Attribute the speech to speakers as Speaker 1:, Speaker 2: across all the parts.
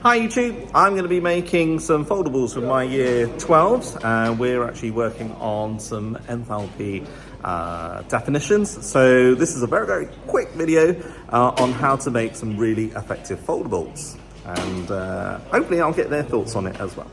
Speaker 1: Hi YouTube, I'm going to be making some foldables with my year 12s. We're actually working on some enthalpy definitions. So this is a very quick video on how to make some really effective foldables. And hopefully I'll get their thoughts on it as well.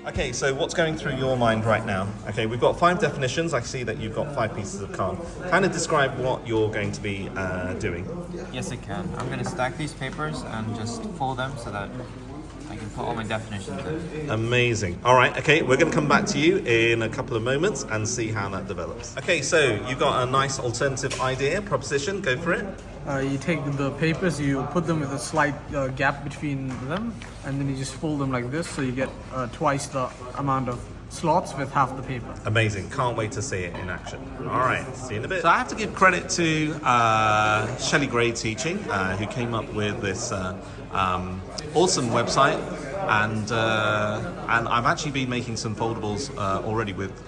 Speaker 1: Okay, so what's going through your mind right now? Okay, we've got 5 definitions. I see that you've got 5 pieces of card. Kind of describe what you're going to be doing.
Speaker 2: Yes, I can. I'm going to stack these papers and just fold them so that I can put all my definitions in.
Speaker 1: Amazing. All right, okay, we're going to come back to you in a couple of moments and see how that develops. Okay, so you've got a nice alternative idea, proposition, go for it.
Speaker 3: You take the papers, you put them with a slight gap between them, and then you just fold them like this, so you get twice the amount of slots with half the paper.
Speaker 1: Amazing. Can't wait to see it in action. All right, see you in a bit. So I have to give credit to Shelley Gray Teaching, who came up with this awesome website. And I've actually been making some foldables already with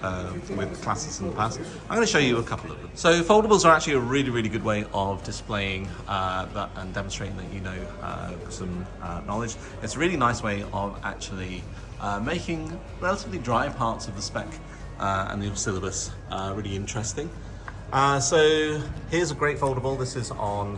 Speaker 1: classes in the past. I'm going to show you a couple of them. So foldables are actually a really good way of displaying that and demonstrating that you know some knowledge. It's a really nice way of actually making relatively dry parts of the spec and the syllabus really interesting. So here's a great foldable. This is on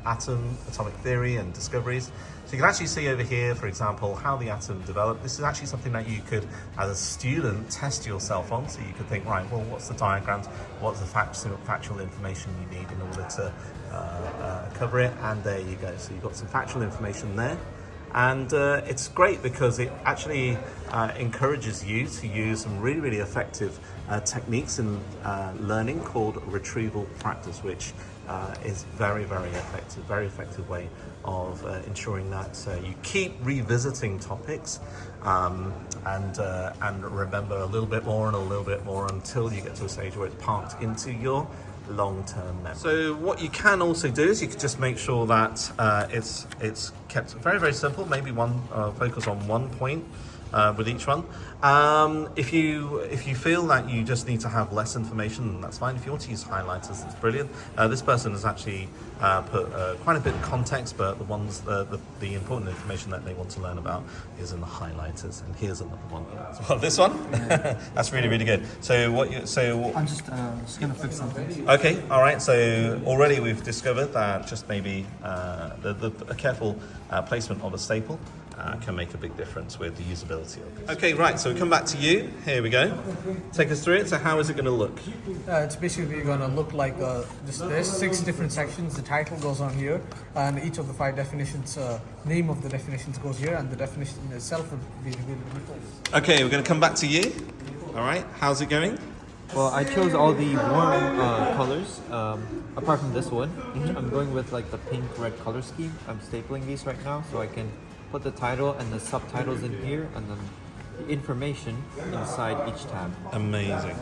Speaker 1: atomic theory and discoveries. So you can actually see over here, for example, how the atom developed. This is actually something that you could, as a student, test yourself on. So you could think, right, well, what's the diagrams? What's the factual information you need in order to cover it? And there you go. So you've got some factual information there. And it's great because it actually encourages you to use some really effective techniques in learning called retrieval practice, which is very effective way of ensuring that you keep revisiting topics and remember a little bit more and a little bit more until you get to a stage where it's parked into your long-term memory. So what you can also do is you can just make sure that it's kept very simple. Maybe focus on one point with each one. If you feel that you just need to have less information, that's fine. If you want to use highlighters, that's brilliant. This person has actually put quite a bit of context, but the important information that they want to learn about is in the highlighters. And here's another one. So this one, that's really good. So
Speaker 3: I'm just gonna fix something.
Speaker 1: Okay, all right. So already we've discovered that just maybe a careful placement of a staple can make a big difference with the usability of it. Okay, right, so we come back to you. Here we go. Take us through it. So how is it going to look?
Speaker 3: It's basically going to look like there's 6 different sections. The title goes on here, and each of the 5 definitions, name of the definitions goes here, and the definition itself will be full.
Speaker 1: Okay, we're going to come back to you. All right, how's it going?
Speaker 2: Well, I chose all the warm colors, apart from this one. I'm going with like the pink-red color scheme. I'm stapling these right now so I can put the title and the subtitles in here, and then the information inside each tab.
Speaker 1: Amazing.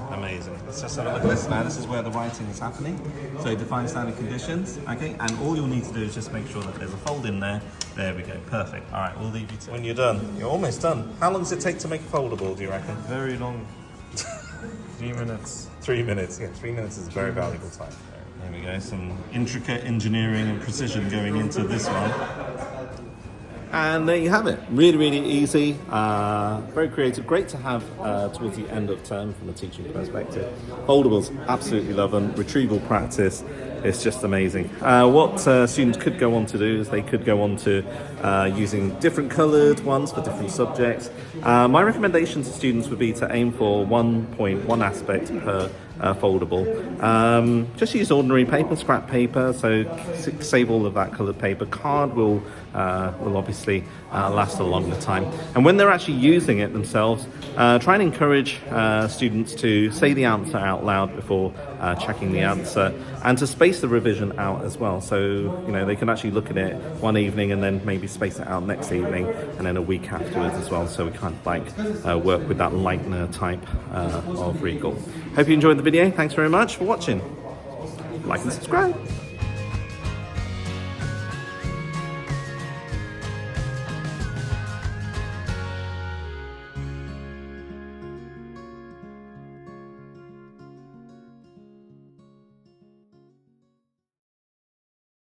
Speaker 1: Let's just have a look at this now. This is where the writing is happening. So define standard conditions, okay? And all you'll need to do is just make sure that there's a fold in there. There we go, perfect. All right, we'll leave you to when you're done. You're almost done. How long does it take to make a foldable, do you reckon?
Speaker 4: Very long. 3 minutes.
Speaker 1: 3 minutes, yeah, 3 minutes is very valuable time. There we go, some intricate engineering and precision going into this one. And there you have it. Really easy, very creative, great to have towards the end of term from a teaching perspective. Foldables, absolutely love them. Retrieval practice, it's just amazing. What students could go on to do is they could go on to using different coloured ones for different subjects. My recommendation to students would be to aim for 1 point, 1 aspect per foldable. Just use ordinary paper, scrap paper, so save all of that coloured paper. Card will obviously last a longer time. And when they're actually using it themselves, try and encourage students to say the answer out loud before checking the answer, and to space the revision out as well. So you know they can actually look at it one evening and then maybe space it out next evening, and then a week afterwards as well. So we kind of like work with that Leitner type of recall. Hope you enjoyed the video. Thanks very much for watching. Like and subscribe.